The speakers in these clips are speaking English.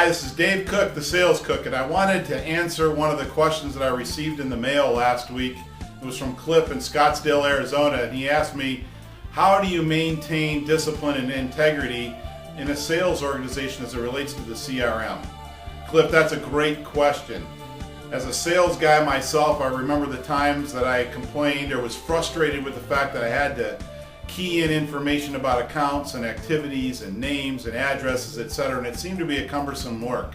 Hi, this is Dave Cook, the SalesCooke, and I wanted to answer one of the questions that I received in the mail last week. It was from Cliff in Scottsdale, Arizona, and he asked me, how do you maintain discipline and integrity in a sales organization as it relates to the CRM? Cliff, that's a great question. As a sales guy myself, I remember the times that I complained or was frustrated with the fact that I had to key in information about accounts and activities and names and addresses, etc., and it seemed to be a cumbersome work.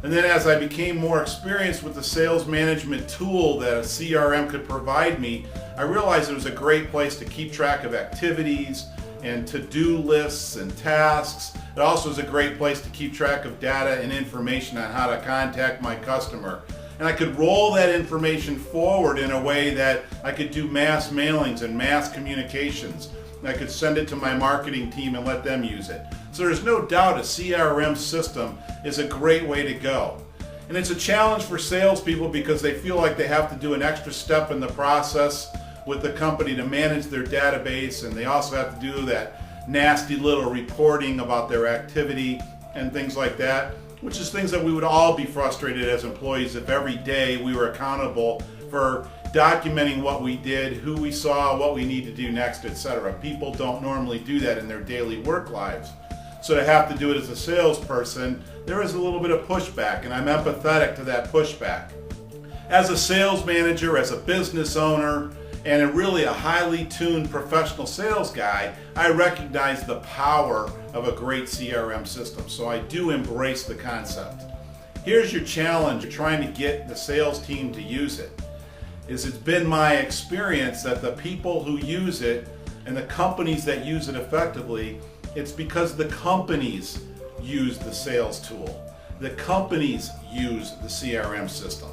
And then as I became more experienced with the sales management tool that a CRM could provide me, I realized it was a great place to keep track of activities and to-do lists and tasks. It also is a great place to keep track of data and information on how to contact my customer. And I could roll that information forward in a way that I could do mass mailings and mass communications. And I could send it to my marketing team and let them use it. So there's no doubt a CRM system is a great way to go. And it's a challenge for salespeople because they feel like they have to do an extra step in the process with the company to manage their database, and they also have to do that nasty little reporting about their activity and things like that, which is things that we would all be frustrated as employees if every day we were accountable for documenting what we did, who we saw, what we need to do next, etc. People don't normally do that in their daily work lives. So to have to do it as a salesperson, there is a little bit of pushback, and I'm empathetic to that pushback. As a sales manager, as a business owner, and really a highly tuned professional sales guy, I recognize the power of a great CRM system. So I do embrace the concept. Here's your challenge. You're trying to get the sales team to use it. It's been my experience that the people who use it and the companies that use it effectively, it's because the companies use the sales tool. The companies use the CRM system.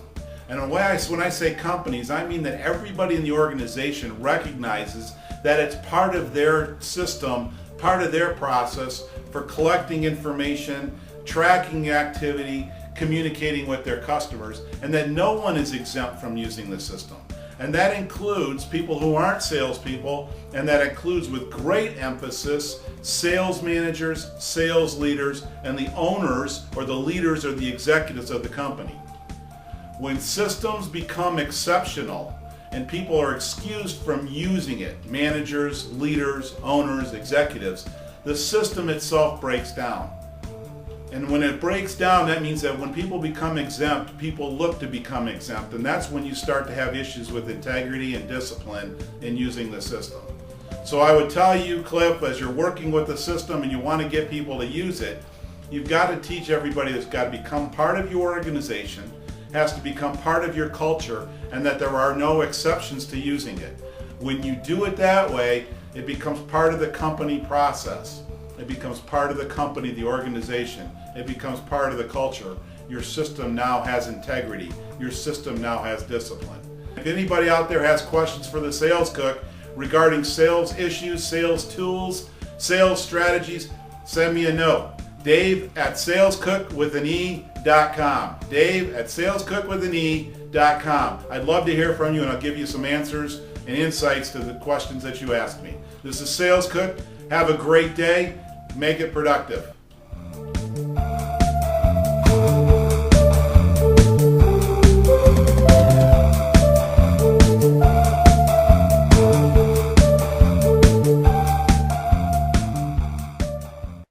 And when I say companies, I mean that everybody in the organization recognizes that it's part of their system, part of their process for collecting information, tracking activity, communicating with their customers, and that no one is exempt from using the system. And that includes people who aren't salespeople, and that includes, with great emphasis, sales managers, sales leaders, and the owners or the leaders or the executives of the company. When systems become exceptional and people are excused from using it, managers, leaders, owners, executives, the system itself breaks down. And when it breaks down, that means that when people become exempt, people look to become exempt, and that's when you start to have issues with integrity and discipline in using the system. So I would tell you, Cliff, as you're working with the system and you want to get people to use it, you've got to teach everybody that's got to become part of your organization, has to become part of your culture, and that there are no exceptions to using it. When you do it that way, it becomes part of the company process. It becomes part of the company, the organization. It becomes part of the culture. Your system now has integrity. Your system now has discipline. If anybody out there has questions for the SalesCooke regarding sales issues, sales tools, sales strategies, send me a note. Dave@salescookewithane.com. Dave@salescookewithane.com. I'd love to hear from you, and I'll give you some answers and insights to the questions that you asked me. This is SalesCooke. Have a great day. Make it productive.